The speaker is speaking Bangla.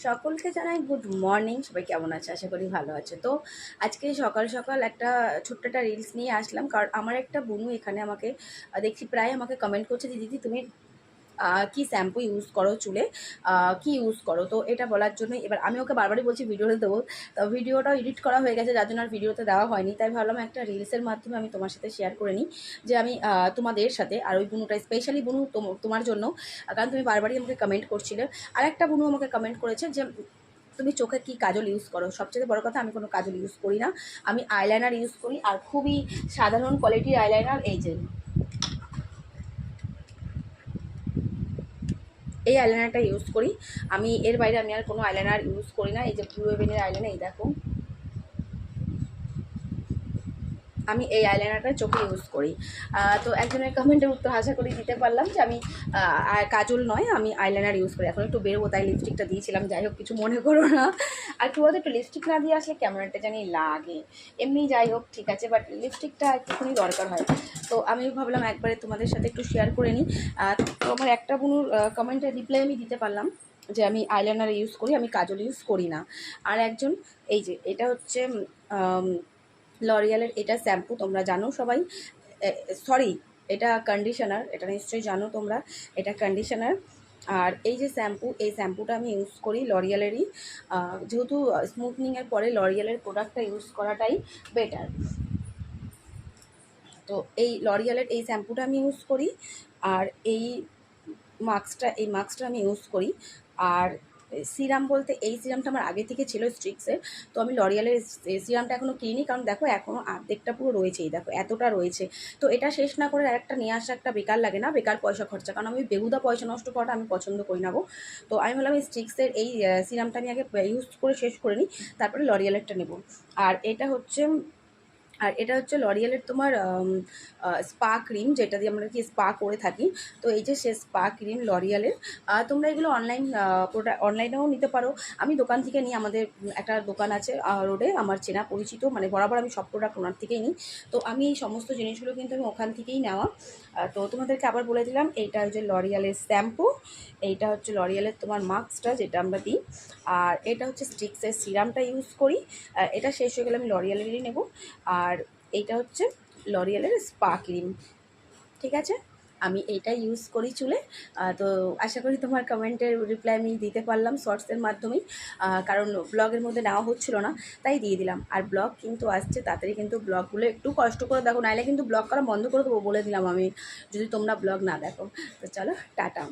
সকলকে জানাই গুড মর্নিং। সবাই কেমন আছে? আশা করি ভালো আছে। তো আজকে সকাল সকাল একটা ছোট্ট একটা রিলস নিয়ে আসলাম, কারণ আমার একটা বোনু এখানে আমাকে দেখছি প্রায় আমাকে কমেন্ট করছে যে দিদি তুমি কি শ্যাম্পু ইউজ করো চুলে, কি ইউজ করো। তো এটা বলার জন্য এবার আমি ওকে বারবারই বলছি ভিডিওতে দেবো, তো ভিডিওটাও এডিট করা হয়ে গেছে, যার জন্য আর ভিডিওতে দেওয়া হয়নি। তাই ভাবলাম একটা রিলসের মাধ্যমে আমি তোমার সাথে শেয়ার করে নিই যে আমি তোমাদের সাথে, আর ওই বুনুটা স্পেশালি বুনু তোমার জন্য, কারণ তুমি বারবারই আমাকে কমেন্ট করছিলে। আর একটা বুনু আমাকে কমেন্ট করেছে যে তুমি চোখে কি কাজল ইউজ করো। সবচেয়ে বড় কথা, আমি কোনো কাজল ইউজ করি না, আমি আইলাইনার ইউজ করি, আর খুবই সাধারণ কোয়ালিটির আইলাইনার। এই আইলাইনারটা ইউজ করি আমি, এর বাইরে আমি আর কোনো আইলাইনার ইউজ করি না। এই যে ব্লু হেভেনের আইলাইনার, এই দেখো আমি এই আইলাইনারটা চোখে ইউজ করি। তো একজনের কমেন্টের উত্তর আশা করি দিতে পারলাম যে আমি কাজল নয়, আমি আইলাইনার ইউজ করি। এখন একটু বেরোবো তাই লিপস্টিকটা দিয়েছিলাম, যাই হোক কিছু মনে করো না। আর কি বলতো, একটু লিপস্টিক না দিয়ে আসলে কেমন একটা জানি লাগে। এমনি যাই হোক ঠিক আছে, বাট লিপস্টিকটা একটুখানি দরকার হয়। তো আমি ভাবলাম একবারে তোমাদের সাথে একটু শেয়ার করে নিই। তো আমার একটা বুনুর কমেন্টের রিপ্লাই আমি দিতে পারলাম যে আমি আইলাইনার ইউজ করি, আমি কাজল ইউজ করি না। আর একজন, এই যে এটা হচ্ছে লরিয়ালের এটা শ্যাম্পু, তোমরা জানো সবাই। সরি, এটা কন্ডিশনার, এটা নিশ্চয়ই জানো তোমরা, এটা কন্ডিশনার। আর এই যে শ্যাম্পু, এই শ্যাম্পুটা আমি ইউজ করি লরিয়ালেরই। যেহেতু স্মুথনিংয়ের পরে লরিয়ালের প্রোডাক্টটা ইউজ করাটাই বেটার। তো এই লরিয়ালের এই শ্যাম্পুটা আমি ইউজ করি, আর এই মাস্কটা আমি ইউজ করি। আর সিরাম বলতে এই সিরামটা আমার আগে থেকে ছিল স্ট্রিক্সের, তো আমি লরিয়ালের সিরামটা এখনও কিনি, কারণ দেখো এখনও অর্ধেকটা পুরো রয়েছেই, দেখো এতটা রয়েছে। তো এটা শেষ না করে আরেকটা নিয়ে আসা একটা বেকার লাগে না, বেকার পয়সা খরচা, কারণ আমি বেহুদা পয়সা নষ্ট করাটা আমি পছন্দ করি না গো। তো আমি বললাম এই স্ট্রিক্সের এই সিরামটা আমি আগে ইউজ করে শেষ করে নিই, তারপরে লরিয়ালেরটা নেব। আর এটা হচ্ছে লরিয়ালের তোমার স্পা ক্রিম, যেটা দিয়ে আমরা কি স্পা করে থাকি। তো এই যে সে স্পা ক্রিম লরিয়ালের, তোমরা এগুলো অনলাইনেও নিতে পারো। আমি দোকান থেকে নিই, আমাদের একটা দোকান আছে রোডে, আমার চেনা পরিচিত, মানে বরাবর আমি সব প্রোডাক্ট ওনার থেকেই নিই। তো আমি এই সমস্ত জিনিসগুলো কিন্তু আমি ওখান থেকেই নেওয়া। তো তোমাদেরকে আবার বলে দিলাম, এইটা হচ্ছে লরিয়ালের শ্যাম্পু, এইটা হচ্ছে লরিয়ালের তোমার মাস্কটা যেটা আমরা দিই, আর এটা হচ্ছে স্টিক্সের সিরামটা ইউজ করি। এটা শেষ হয়ে গেলে আমি লরিয়ালেরই নেব। আর এইটা হচ্ছে লরিয়ালের স্পা ক্রিম। ঠিক আছে, আমি এইটা ইউজ করি চুলে। তো আশা করি তোমার কমেন্টের রিপ্লাই আমি দিতে পারলাম শর্টসের মাধ্যমেই, কারণ ব্লগের মধ্যে নেওয়া হচ্ছিল না, তাই দিয়ে দিলাম। আর ব্লগ কিন্তু আসছে তাড়াতাড়ি, কিন্তু ব্লগগুলো একটু কষ্ট করে দেখো, নাইলে কিন্তু ব্লগ করা বন্ধ করে দেবো বলে দিলাম আমি, যদি তোমরা ব্লগ না দেখো। তো চলো টাটা।